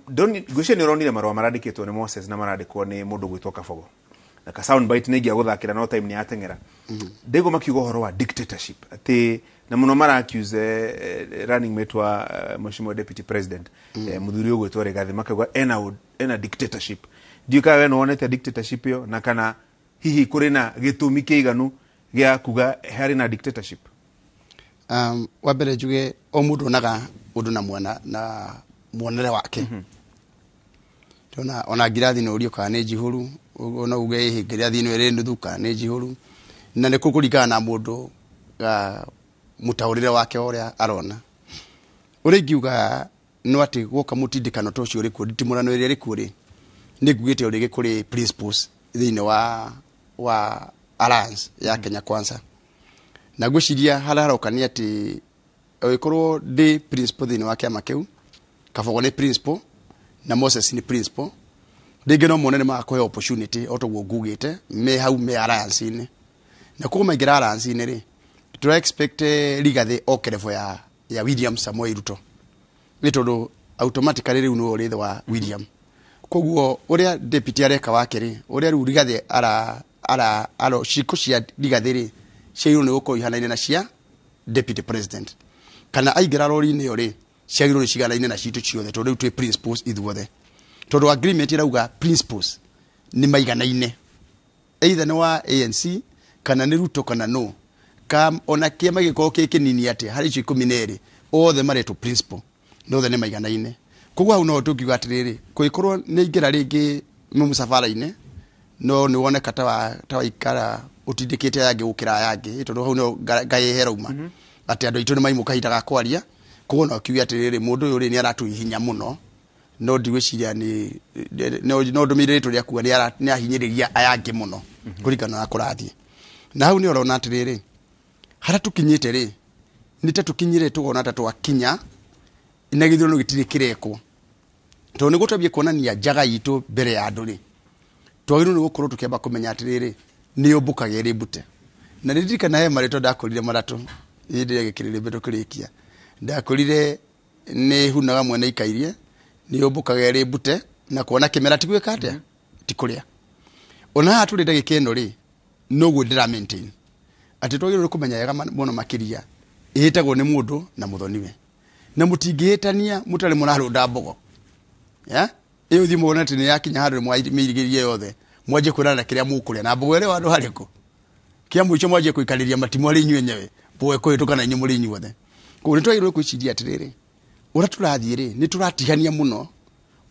Gwĩciria nĩ ũronire marũa marandĩkĩtwo nĩ Moses na marandĩkwo nĩ mũndũ gwĩtwo Kabogo. Na ka sound bite nĩ ingĩa gũthakĩra no time nĩ yateng'era. Ndego makiuga ũhoro wa dictatorship. Atĩ na mũno accuse running mate wa Mheshimiwa Deputy President Mũthuri ũgwĩtwo Rigathi makauga ena dictatorship. Ndiũka we no wonete dictatorship ĩyo na kana hihi kũrĩ na gĩtũmi kĩiganu gĩa kuga harĩ na dictatorship. Wa mbere njuge o mũndũ onaga ũndũ na muonere wake. Ona ngirathi no ũrio kana nĩ njihũru, ona uge ngirathi no ĩrĩ nuthu kana nĩ njihũru, na nĩ kũkũringana na mũndũ mũtaũrĩre wake ũrĩa arona. Ũrĩa ingiuga no atĩ gũka mũtindĩkano ta ũcio ũrĩ kuo, nditimũrano ĩrĩa ĩrĩ kuo rĩ, nĩ ngugĩte ũrĩ kũrĩ principles thĩinĩ wa alliance ya Kenya Kwanza. Na gwĩciria hararoka nĩ atĩ ũgĩkorwo ndĩ principle thĩinĩ wa kĩama kĩu, Kabogo nĩ principle na Moses ni principle, rĩngĩ no mone nĩ makũhe opportunity o toguo ngugĩte me hau me alliance-inĩ. Na koguo maingĩra alliance-inĩ rĩ, tũra expect Rigathi oke level ya William Samoei Ruto, nĩ tondũ automatically rĩu no ũrĩthe wa William. Koguo ũrĩa deputy areka wake rĩ, ũrĩa rĩu Rigathi ciko cia Rigathi rĩ, ciagĩrĩirwo nĩ gũkorwo ihanaine na cia deputy president. Kana aingĩra rori-inĩ ĩyo rĩ, ciagĩrĩirwo nĩ ciganaine na citũ ciothe, tondũ rĩu twĩ principles ithuothe. Tondũ agreement irauga principles nĩ maiganaine, either nĩ wa ANC kana nĩ Ruto kana no, ona kĩama gĩkorwo kĩnini atĩ harĩ icio 12 othe maretwo principle, no othe nĩ maiganaine. Koguo hau no tũngiuga atĩrĩrĩ, kũngĩkorwo nĩ ingĩra rĩngĩ mũsafara-inĩ, no nĩ woneka ta waikara ũtindĩkĩte yangĩ gũkĩra yangĩ, tondũ hau no ngai herauma atĩ andũ aitũ nĩ maimũ kahinda ga kwaria. Koguo no kiuga atĩrĩrĩ, mũndũ ũyũ rĩ nĩ aratũhihinya mũno, no ndigwĩciria no ndũmĩrĩre rĩtwa rĩaku nĩ ahinyĩrĩria ayangĩ mũno kũringana na kũrathiĩ. Na hau nĩ ũrona atĩrĩrĩ, harĩa tũkinyĩte rĩ, nĩ ta tũkinyire tũgona ta twakinya na gĩthurano gĩtirĩ kĩrekwo, tondũ nĩ gũtambia kuonania njaga itũ mbere ya andũ rĩ, twagĩrĩirwo nĩ gũkorwo tũkĩamba kũmenya atĩrĩrĩ, nĩ ũmbũkaga ĩrĩ mbute. Na nĩndirikana he marĩtwa ndakorire maratũ hĩndĩ ĩrĩa gĩkĩrĩrĩ mbere kĩrĩkia, ndakorire nĩ hunaga mwene ikairie, nĩ ũmbũkaga ĩrĩ mbute na kuona kĩmera ti gwĩka atĩa ti kũrĩa. Ona haha tũrĩ ndagĩka ĩno rĩ, noguo ndĩra maintain atĩ twagĩrĩirwo kũmenya wega mũno makĩria ĩhĩtagwo nĩ mũndũ na mũthoniwe, na mũtingĩhĩtania mũtarĩ mũrarũnda mbogo. Ĩyo thiĩ mũgona atĩ nĩ yakinya handũ mĩirigĩrie yothe, mwanjie kwĩrana kĩrĩa mũkũrĩa na mbogo ĩrĩa andũ harĩkũ kĩa mũico mwanjie kũikarĩria matimũ arĩ inyuĩ enyewe, mbogo ĩkũhĩtũka na inyuĩ mũrĩ inyuothe. Koguo nĩ twagĩrĩirwo gwĩciria atĩrĩrĩ, ũrĩa tũrathiĩ rĩ, nĩ tũratihania mũno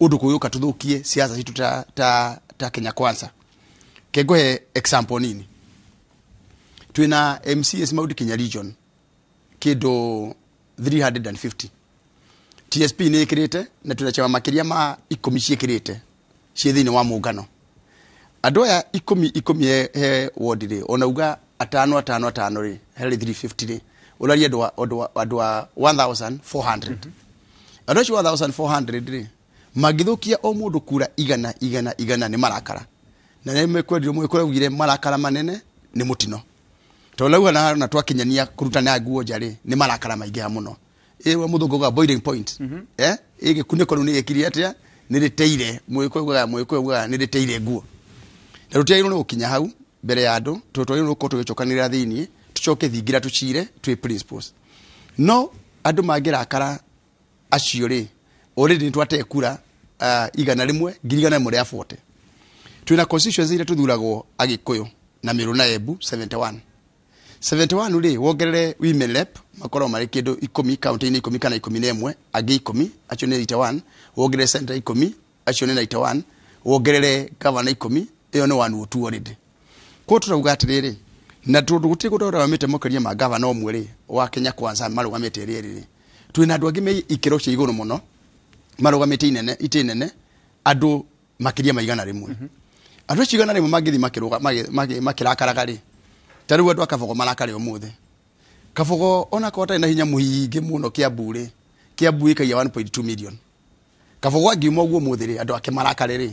ũndũ kũgĩũka tũthũkie siasa citũ ta Kenya Kwanza. Kengũhe example nini, twĩna MCS Mount Kenya region kĩndũ 350, TSP nĩ ĩkĩrĩte na twĩna chama makĩria ma 10 ciĩkĩrĩte ciĩ thĩinĩ wa mũngano. Andũ aya 10 he ward rĩ, onauga 5 rĩ, harĩ 350 rĩ, ũraria andũ a 1400. Andũ acio 1400 rĩ, mangĩthũkia o mũndũ kura igana nĩ marakara. Na nĩ mwĩkũraugire marakara manene nĩ mũtino. Tondũ lauga na twakinyania kũrutana nguo nja rĩ, nĩ marakara maingĩ mũno. Ĩwe mũthũngũ ga boiling point. Ĩgĩkunĩko rĩu nĩ gĩkiri atĩa, nĩ rĩteire mwĩkũraguga nĩ rĩteire nguo. Na rũtiagĩrĩirwo nĩ gũkinya hau mbere ya andũ, twagĩrĩirwo nĩ gũkorwo tũgĩcokanĩrĩra thĩiniĩ, tũcoke thingira tũcire twĩ principles. No andũ mangĩrakara acio rĩ, already nĩtwatee kura igana rĩmwe ngiri igana rĩmwe rĩa 40. Twĩna constituency iria tũthuragwo Agĩkũyũ na Meru na Embu 71 rĩ, wongerere women rep makorwo marĩ kĩndũ 10 county-inĩ 10 kana 11, angĩ 10 acio nĩ 91, wongerere center 10 acio nĩ 91, wongerere governor 10, ĩyo nĩ 102 already. Kwa tũrauga atĩrĩrĩ, na tondũ gũtirĩ gũtwarĩte makĩria ma governor ũmwe rĩ wa Kenya Kwanza marũgamĩte rĩrĩ, twĩna andũ angĩ me ikĩro cia igũrũ mũno marũgamĩte itĩnene andũ makĩria maigana rĩmwe. Andũ acio igana rĩmwe mangĩthiĩ makĩrakaraga rĩ, ta rĩu andũ a Kabogo marakare ũmũthĩ. Kabogo ona kota ina hinya mũhingi mũno Kiambu rĩ, Kiambu ĩkaia 1.2 million. Kabogo angiuma ũguo ũmũthĩ rĩ, andũ ake marakare rĩ,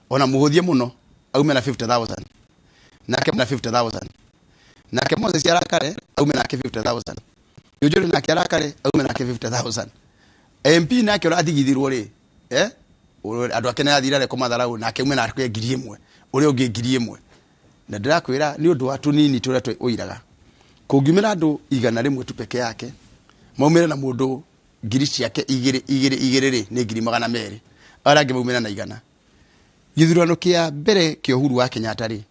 ona mũhũthie mũno aume na 50,000, nake na 50,000, nake Moses arakare aume nake 50,000, Yojori nake arakare aume nake 50,000, MP nake ũrathigithirwo rĩ, andu akene athira reko matharau na akemwe na akwe 1000 uri ungi 1000 na ndirakwira ni undu wa tunini turia tuiraga kungimira andu 100 tu peke yake maumire na mundu ngiri ciake igiri ni 200 arangi maumire na 100 githurano kia mbere kia Uhuru wa Kenyatta ri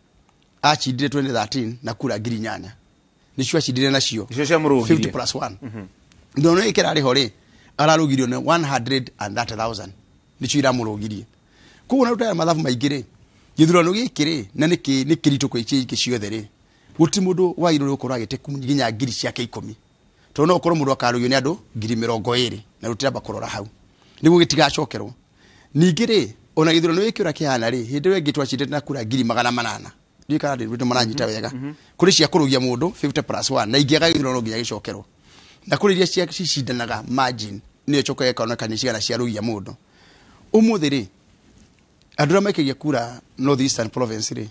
achindire 2013 na kura 8,000 nicio achindire nacio icio cia murugirie 50+1 ndono ikira ri hori ararugirio ne 130,000 nicio ira murugirie kuko na rutaya mathabu maingire githurano gikiri na niki nikiritu kwa ichi ciothe ri guti mundu wa iruru ukora agite kunyinya ngiri ciake 10 to no ukoro mundu akarugio ni andu 20,000 na rutiramba kurora hau niguo gitigacokerwo ningiri ona githurano gikira kihana ri hindi we gitwacite na kura 800 ndikara ndi bitu maranyita wega kuri cia kurugia mundu 50+1 na ingiaga githurano nginya gicokerwo na kuri iria cia cicindanaga margin ni cokoe kana kaniciga na cia rugia mundu umuthiri andura makigia kura Northeastern province ri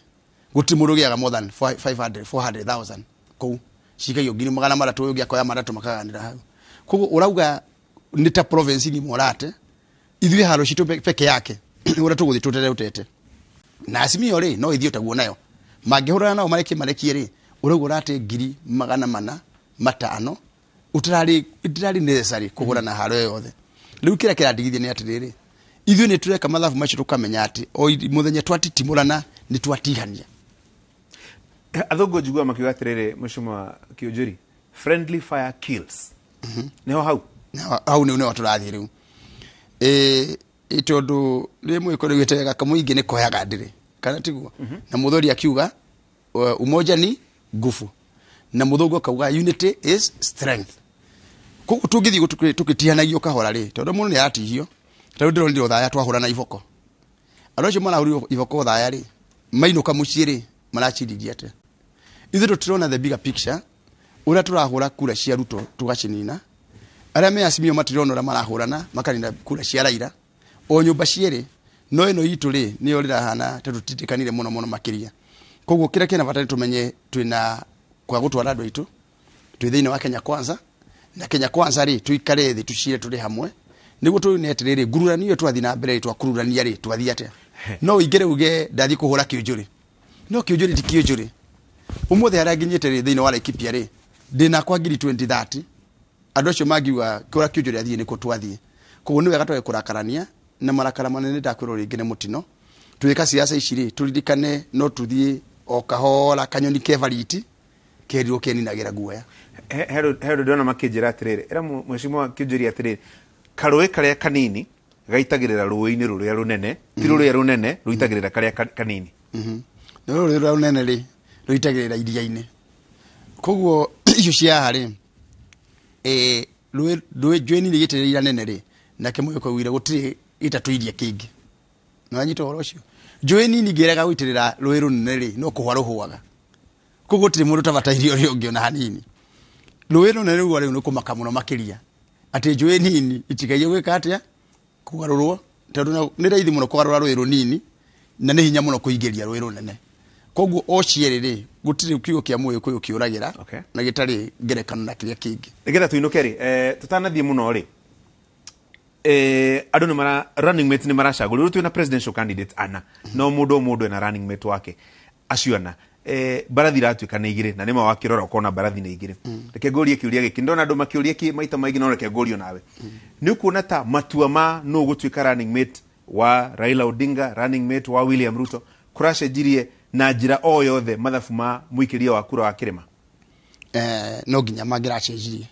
guti mundu giaga more than 400,000 kou cigayo 300 ugia koya maratu makaganira hau kugo urauga nita province ni morate ithui haro citu peke yake ura tuguthi tutere utete na asimio ri no ithio taguo nayo mangihurana nao marekie ri urauga ate 400,000 utirari necessary kugurana haro yothe riu kira kiradigithie ni atiriri ithui ni tureka mathabu macio tukamenya ati o muthenya twatitimurana ni twatihania athungu njigua makiuga atiriri mushuma kiujuri friendly fire kills neho hau ni waturathie riu itondu rimwe ko rigitega kamuingi ni koyaga ndire kana tiguo na muthori akiuga umoja ni nguvu na muthungu akauga unity is strength kuko tungithi tukitihanagio kahora ri tondu mundu ni aratihio tondu ndiro ndio thaya twahurana iboko arocio marahuri iboko thaya ri mainuka mucii ri marachiririe ate ithu tutirona the bigger picture ura turahura kura cia Ruto tugacinina aria me asimio matirona ura marahurana makanina kura cia Raila o nyumba ciere no eno itu ri ni orira hana tutitikanire muno makiria koguo kira kina batari tumenye twina kwa gutwara andu itu twi thiini wa Kenya Kwanza na Kenya Kwanza ri tuikare thi tucire turi hamwe niguo tunetiriri ngururani iyo twathi na mbere twakururania ri twathi ate no igere uge ndathi kuhura kiujuri no kiujuri ti kiujuri umuthe ara nginyite ri thiini wa Laikipia ri ndina kwa ngiri 2030 andu acio magiwa kura kiujuri athie ni kutwathie koguo ni wega twa kurakarania na marakara manene ndakwiro ringi ne mutino tuika siasa iciri turirikane no tuthie o kahora kanyoni kevariti kerio keninagira guoya hero ndona makijira atiriri era mheshimiwa kiujuri atiriri karui karia kanini gaitagirira ruini ruria runene ti ruria runene ruitagirira karia kanini no ruria runene ri ruitagirira iria-ini koguo icio cia hari jweni ni gitirira nene ri na kemoyo ko wira gutiri itatuiria kingi no anyito orocio jweni ni gerega guitirira ruiru nene ri no kuhwaruhuaga koguo tiri mundu tabatairio ri ungi ona hanini ruiru nene ruwa ri no kumaka muno makiria ati jweni ni itigaye gwika atia kugarurwo tondu ni raithi muno kugarura ruiru nini na ni hinya muno kuingeria ruiru nene koguo o cierere gutiri kiugo kia muyo kuyo kiuragira na gitari ngerekano na kiria kingi nigetha tuinuke ri tutanathie muno ri andu ni mara running mate ni maracagurwo twina presidential candidate ana no mundu na running mate wake aciona barathi ratuika ni igire na nima wakirora ukona barathi ni igire reke ngorie kiuria giki ndona andu makiuria ki maita maingi no reke ngorio nawe ni kuona ta matua ma no gutuika running mate wa Raila Odinga running mate wa William Ruto kuracenjirie na njira o yothe mathabu ma muikiria wa kura wa kirima no nginya magira cenjirie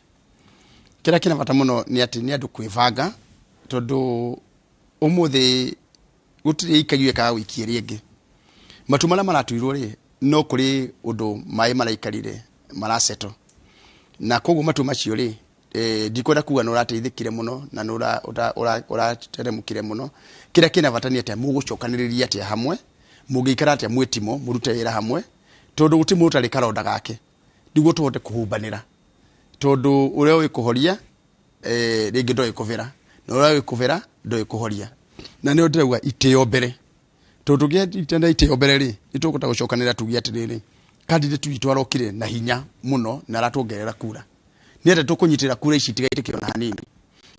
kira kina bata muno ni ati ni andu kwivanga tondu umuthi gutiri ikagiwe ka wiki ringi matumala maratuirwo ri no kuri undu mai maraikarire maraseto na koguo matu macio ri ndikwenda kuga no rateithikire muno na no ora teremukire muno kira kina bata ni ati mugucokaniriria ati hamwe mugikara ati mwetimo murute wira hamwe tondu guti mutari karonda gake niguo tuhote kuhumbanira tondu uria wi kuhoria ringi ndoi kuvira na uria wi kuvira ndoi kuhoria na ni ndirauga itio mbere tondu gia itenda itio mbere ri itukuta gucokanira tugia atiriri candidate witu arokire na hinya muno na ratuongerera kura ni ate tukunyitira kura ici tigaite kiona hanini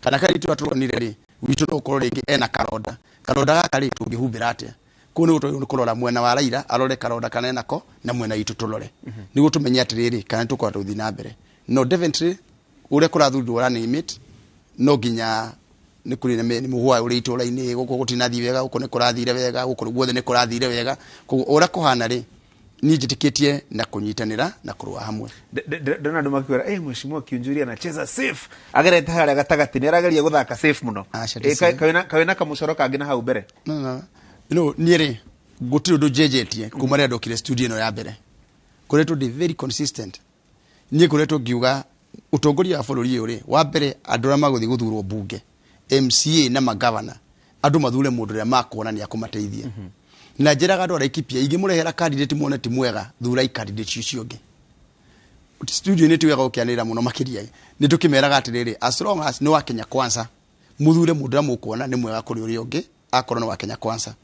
kana kari tu aturonire ri witå no å rä ena karonda gaka rä tå ngä humbä ra atä kå nä gå tå kå rora mwena wa Raila arore karonda kana enako na mwena witå tå rore nä gå tå menye atä rä rä kana tå korwo tå thiä na mbere no definitely å rä a kå rathundwo no nginya nä kå rä nä må hwa å rä itå ra-inä gå kå gå tinathiä wega gå kå nä kå rathire wega gå kå guothe nä kå rathire wega koguo å rä a kå hana rä niä njä tä kä tie na kå nyitanä ra na kå rå hamwe ndona andå makiuga mheshimiwa Kiunjuri anacheza safe agerete harĩa gatagati nĩ arageria gũthaka safe mũno kawĩna kamũcoro kangĩ na hau mbere niĩ rĩ gũtirĩ ũndũ njenjetie kuma rĩrĩa ndokire studio ĩno ya mbere ngoretwo ndĩ very consistent niĩ ngoretwo ngiuga ũtongoria wa bũrũri ũyũ rĩ wa mbere andũ arĩa magũthiĩ gũthurwo bunge MCA na magavana andũ mathure mũndũ ũrĩa makuona nĩ akũmateithia na njĩraga andũ Laikipia ingĩmũrehera candidate muone ti mwega thura candidate icio ingĩ studio nĩ twega gũkĩanĩrĩra mũno makĩria nĩ tũkĩmeraga atĩrĩrĩ as long as nĩ wa Kenya Kwanza muthure mũndũ ũrĩa mũkuona nĩ mwega kũrĩ ũrĩa ũngĩ akorwo nĩ wa Kenya Kwanza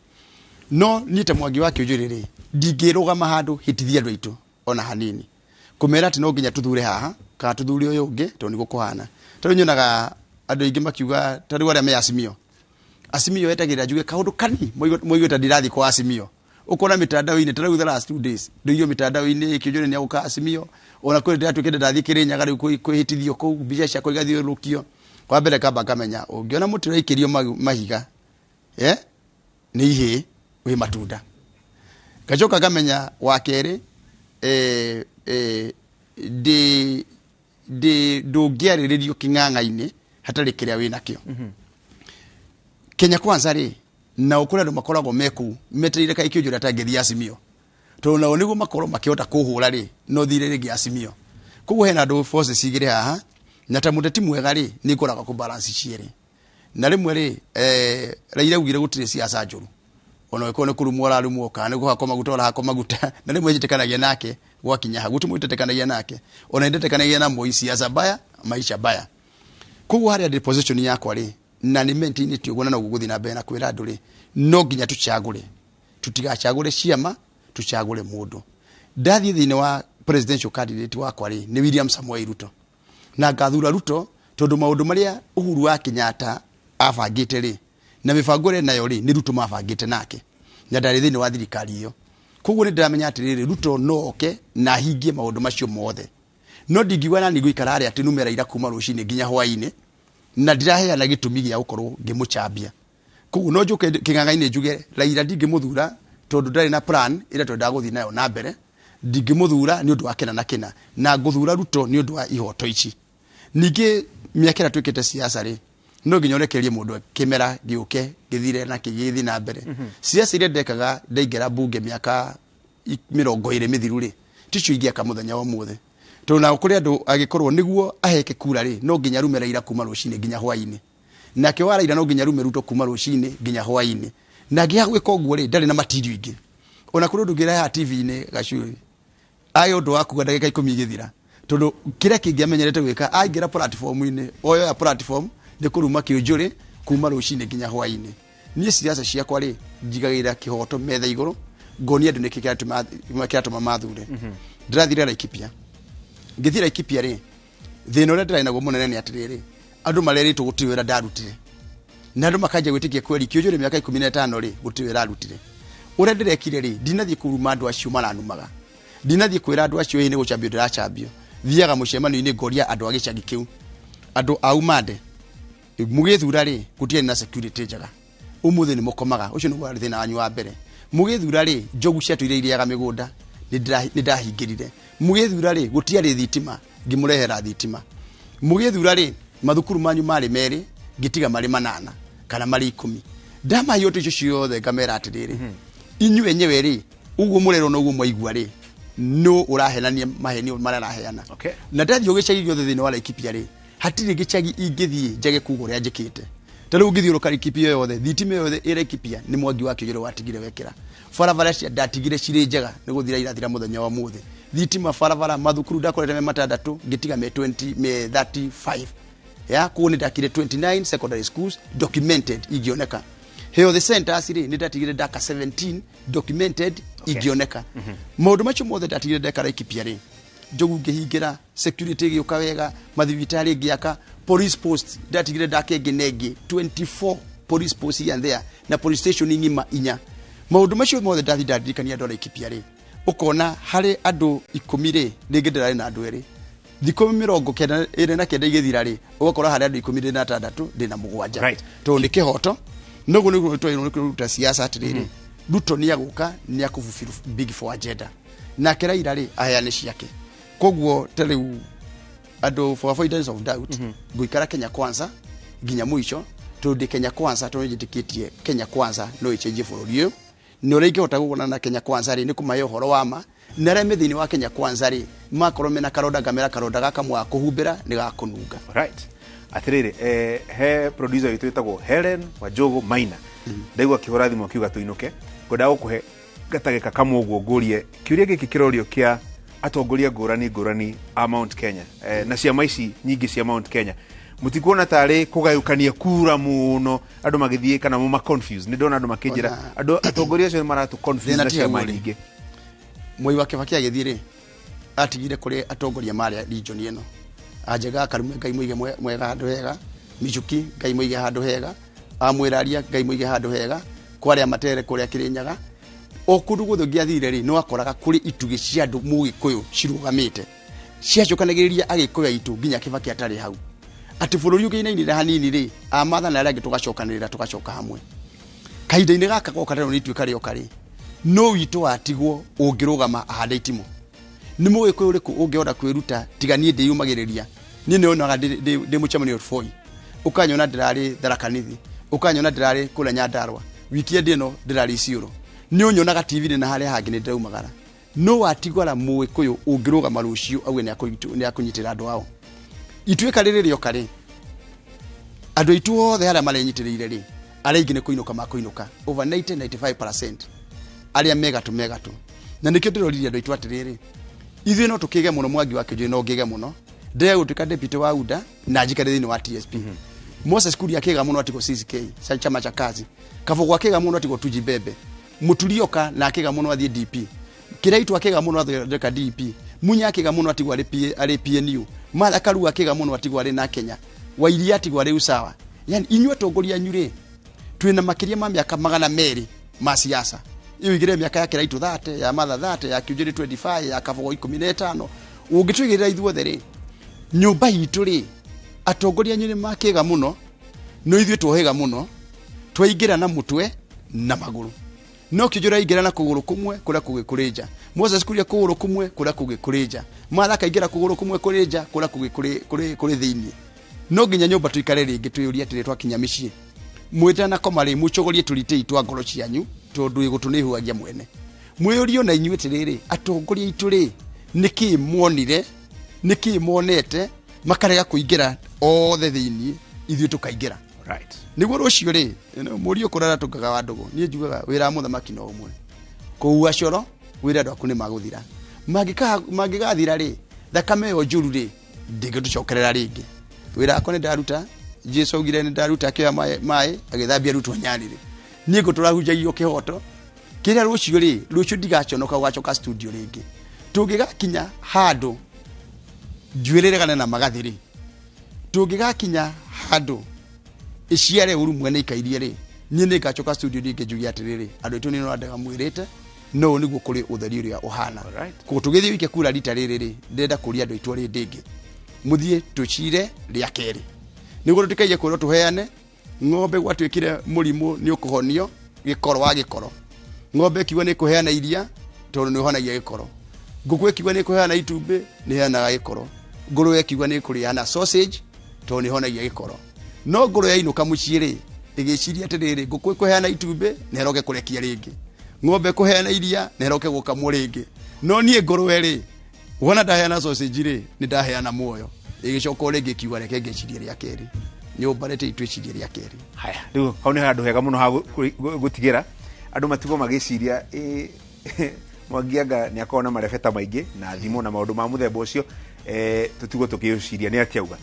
no niĩ ta Mwangi wa Kiunjuri rĩ ndingĩrũgama handũ hitithia andũ aitũ ona hanini kũmera atĩ no nginya tũthure haha kana tũthure ũyũ ũngĩ tondũ nĩ gũkũhana tondũ nyonaga andũ aingĩ makiuga ta rĩu arĩa me Azimio etagĩrĩra njuge kaũndũ kani moigĩte ndirathiĩ kwa Azimio ukona mitandao-inĩ ta rĩu the last 2 days ndio mitandao-inĩ Kiunjuri nĩ agũka Azimio ona kwĩ ndatuĩkĩte ndathiĩ Kĩrĩnyaga rĩu kwĩhĩtithio kũu mbica ciakwa igathiũrũrũkio kwa mbere kamba ngamenya ũngĩona mũtĩ ũraikĩrio mahiga nĩ ihĩ wĩ matunda ngacoka ngamenya wa kerĩ ndũngĩarĩrĩrio kĩng'ang'a-inĩ hatarĩ kĩrĩa wĩ nakĩo Kenya Kwanza rĩ na ũkũrĩa andũ makoragwo meku metereire kai Kiunjuri atangĩthiĩ Azimio tondũ nao nĩguo makorwo makĩhota kũhũra rĩ no thire rĩngĩ Azimio koguo hena andũ forces igĩrĩ haha na ta mũteti mwega rĩ nĩ ngũraga kũ balance cierĩ na rĩmwe rĩ Raila ugire gũtirĩ siasa njũru ona ĩkorwo nĩ kũrumwo ararumwo kana nĩ gũhakwo maguta ũrahakwo maguta na rĩmwe njĩtĩkanagia nake gwakinya ha gũtĩ mwĩtĩkanagia nake ona ndĩtĩkanagia na Moi siasa baya maisha baya koguo harĩa ndĩ position yakwa rĩ na nĩ maintain ũguo na gũgũthiĩ na mbere na kwĩra andũ rĩ no nginya tũcagũre tutigacagũre ciama tũcagũre mũndũ ndathiĩ thĩinĩ wa presidential candidate wakwa rĩ nĩ William Samoei Ruto na ngathura Ruto tondũ maũndũ marĩa Uhuru wa Kenyatta abangĩte rĩ na mĩbango ĩrĩa nayo rĩ nĩ Ruto mabangĩte nake na ndarĩ thĩinĩ wa thirikari ĩyo koguo nĩ ndĩramenya atĩrĩrĩ Ruto no oke na hingie maũndũ macio mothe no ndingiuga na nĩngũikara harĩa atĩ nume Raila kuma rũcinĩ nginya hwaĩ-inĩ na ndiraheana gĩtũmi gĩa gũkorwo ngĩmũcambia koguo no njũke kĩng'ang'a-inĩ njuge Raila ndingĩmũthura tondũ ndarĩ na plan ĩrĩa twendaga gũthiĩ nayo na mbere ndingĩmũthura nĩ ũndũ wa kĩna na ngũthura Ruto nĩ ũndũ wa ihoto ici ningĩ mĩaka ĩrĩa twĩkĩte siasa rĩ no nginya ũrekererie mũndũ kĩmera gĩũke gĩthire na kĩgĩthi na mbere siasa iria ndekaga ndaingĩra bunge mĩaka 20 mĩthiru rĩ ticio ingĩaka mũthenya wa ũmũthĩ tondũ na kũrĩ andũ agĩkorwo nĩguo aheke kura rĩ no nginya rume Raila kuma rũcinĩ nginya hwaĩ-inĩ nake wa Raila no nginya rume Ruto kuma rũcinĩ nginya hwaĩ-inĩ na ngĩha gwĩka ũguo rĩ ndarĩ na matirio ingĩ ona kũrĩ ũndũ ngĩreha TV-inĩ gacuri ayo ũndũ wakuga ndagĩka 10 igĩthira tondũ kĩrĩa kĩngĩ amenyerete gwĩka aingĩra platform-inĩ oyo ya platform nĩ kũruma Kiunjuri kuma rũcinĩ nginya hwaĩ-inĩ niĩ siasa ciakwa rĩ njigagĩra kĩhoto metha igũrũ ngonia andũ nĩkĩ kĩratũma mathure ndĩrathire Laikipia ngĩthira Laikipia rĩ thĩna ũrĩa ndĩrarĩ naguo mũnene nĩ atĩrĩrĩ andũ marerĩtwo gũtirĩ wĩra ndarutire na andũ makanjia gwĩtĩkia kweri Kiunjuri mĩaka 15 rĩ gũtirĩ wĩra arutire ũrĩa ndĩrekire rĩ ndinathiĩ kũruma andũ acio maranumaga ndinathiĩ kwĩra andũ acio nĩ gũcambio ndĩracambio thiaga mũcemanio-inĩ ngoria andũ a gĩcagi kĩu andũ a Umande mũgĩthura rĩ gũtirĩ na security njega ũmũthĩ nĩ mũkomaga ũcio nĩ warĩ thĩna wanyu wa mbere mũgĩthura rĩ njogu ciatũire iriaga mĩgũnda nĩ ndahingĩrire mũgĩthura rĩ gũtiarĩ thitima ngĩmũrehera thitima mũgĩthura rĩ mathukuru manyu marĩ merĩ ngĩtiga marĩ 8 kana marĩ 10 ndamahiota icio ciothe ngamera atĩrĩrĩ inyuĩ enyewe rĩ ũguo mũrerwo na ũguo mwaigua rĩ no ũrahenania maheni marĩa araheana na ndathiĩ gĩcagi gĩothe thĩinĩ wa Laikipia rĩ hatirĩ gĩcagi ingĩthiĩ njage kuga ũrĩa njĩkĩte ta rĩu ũngĩthiũrũka Laikipia yothe thitima yothe ĩ Laikipia nĩ Mwangi wa Kiunjuri watigire wekĩra barabara cia ndatigire cirĩ njega nĩ gũthira irathira mũthenya wa mũthĩ thitima barabara mathukuru ndakorete me 6 ngĩtiga me 35 ya kuo nĩ ndakire 29 secondary schools documented igioneka health centers rĩ nĩ ndatigire ndaka 17 documented igioneka maũndũ macio mothe ndatigire ndeka Laikipia rĩ jogu ngihingira security gioka wega mathibitari ngiaka police post ndatigire ndakenge negi 24 police post and there na police station ngima inya maundu macio mothe ndathindikania ndora ikipiari ukona hari andu 10 ri ringi ndirari na andu eri thikũ 90 na kenda igithira ri ugakora hari andu 16 ndina mugwanja right to ni kihoto nogu ni twaruta siasa atiriri Ruto ni aguka ni akufufiru big for agenda na kiraira ri ayane ciake koguo tariu andu for avoidance of doubt guikara Kenya kwanza ginya mwisho tundi Kenya kwanza tunjitikitie Kenya kwanza no ichenje bururi uyu ni urenge hota gukona na Kenya kwanza ri ni kumaye uhoro wama na reme thini wa Kenya kwanza ri makoro mena karoda gamera karoda gakamwa kuhumbira ni gakununga right atiriri he producer witu itagwo Helen Wajogo Maina ndaigwa kihora thimu akiuga tuinuke ngoda gukuhe gatageka kamwe uguo ngurie kiuria giki kirorio kia atongoria ngurani a Mount Kenya na ciama ici nyingi cia Mount Kenya mutikuona tare kugayukania kura muno andu magithie kana mu confuse ni ndona andu makinjira andu atongoria cio maratu confuse na ciama nyingi Moi wake Kibaki agithire atigire kuri atongoria mari region ino ajega Karume ngai muige mwega handu hega Michuki ngai muige handu hega amwiraria ngai muige handu hega kwaria matere kuria Kirinyaga okundu guthu ngiathire ri no akoraga kuri itugi cia andu mugikuyu cirugamite ciacokanagiriria agikuyu itu nginya Kibaki atari hau ati bururi ugiinainire hanini ri amatha na rangi tugacokanirira tugacoka hamwe kahinda-ini gaka goka rero ni tuika rio kari no witu atigwo ungirugama ahanda itimo ni mugikuyu riku ungiona kwiruta tiganie ndiyumagiriria ni ne onaga ndi muchamanio foi ukanyona ndirari Tharakanithi ukanyona ndirari kula Nyandarua wiki ndino ndirari Isiolo ni unyonaga TV ni na hali hangi ni ndaumagara no atigwara mugikuyu ungirugama rucio auwe ni akunyitira andu ao ituika riririo kari andu itu othe ara marenyitiriire ri ari ingine kuinuka makuinuka over 90-95% aria megatu na nikio ndiroririe andu itu atiriri ithuĩ no tukige muno Mwangi wa Kĩnjũĩ no ngige muno ndege gutuika deputy wa UDA na njikare thini wa TSP Moses Kuria akiga muno atigo CCK chama cha kazi Kabogo akiga muno atigo Tuji Bebe Muturioka na akiga muno athie DP Kiraitu akiga muno athie DP Munya akiga muno atigo ari PNU Martha Karua akiga muno atigo ari na Kenya Wairia atigo ari usawa yani inyuĩ atongoria nyure twina makiria ma miaka 200 ma siasa iyo igire miaka ya Kiraitu 30 ya Martha 30 ya Kiunjuri 25 ya Kabogo 15 ungitwigirira ithuothe ri nyumba itu ri atongoria nyure makiga muno no ithuĩ twohega muno twaingira na mutwe na maguru no kijura ingira na kuguru kumwe kura kugikurinja Moses Kuria kuguru kumwe kura kugikurinja Martha kaingira kuguru kumwe kurinja kura kuri thini no nginya nyumba tuikare ringi tuyuria atire twakinya micii mwita na komari mucogorie turite itwa ngoro cianyu tondu igutunihuagia mwene mwiyurio na inyuĩ tiriri atongoria itu ri niki muonire niki monete makarega kuingira othe thini ithuĩ tukaingira right niguo rucio ri murio kurara tukaga wandugu nie njugaga wira muthamaki no umwe kuua coro wira andu aku ni maguthira magigathira ri thakame yo njuru ri ndingitucokerera ringi wira akone ndaruta Jesu augire ni ndaruta kya mai agithambia rutwo nyarire nie nguturahunjagio kihoto kiria rucio ri rucio ndigaconoka gwacoka studio ringi tungigakinya handu njuirire na magathiri tungigakinya handu iciare uru mwene ikairie ri nie ni ngacoka studio ringi njugia atiriri andu itu ni no andaga mwirite no niguo kuri utheri uria uhana ko tugithie wike kura rita riri ri ndenda kuria andu itu ri ndingi muthie tucire ria keri niguo tutikaije kwiro tuheane ng'ombe gwatwikire murimu ni ukuhonio gikoro wa gikoro ng'ombe kiwa ni kuheana iria tondu ni uhonagia gikoro nguku kiwa ni kuheana itumbi ni heanaga gikoro ngurwe kiwa ni kuriana sausage tondu ni honagia gikoro no ngurwe yainuka muciiri igiciria atiriri nguku kuheana itumbi ni heroke kurekia ringi ng'ombe kuheana iria ni heroke gukamwo ringi no nie ngurwe ri wona ndaheana sausage ri ni ndaheana muoyo igicoka ringi kiwa reke ngeciria ria keri nyumba rete itwiciria ria keri haya riu hau ni handu hega muno ha gutigira andu matigo magiciria Mwangianga ni akona marebeta maingi na thimo na maundu ma muthemba ucio tutigo tukiyuciria ni atiauga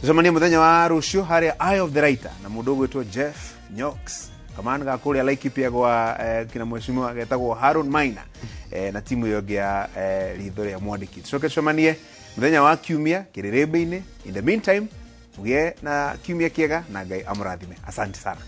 tucemanie muthenya wa rucio haria Eye of the Writer na mundu gwitwo Jeff Nyox kamana ga kuria like pia gwa kina mheshimiwa getagwo Harun Maina na timu yonge ya ritho ya mwandiki tucoke tucemanie muthenya wa kiumia kirerembe-ini. In the meantime mugie na kiumia kiega na Ngai amurathime. Asante sana.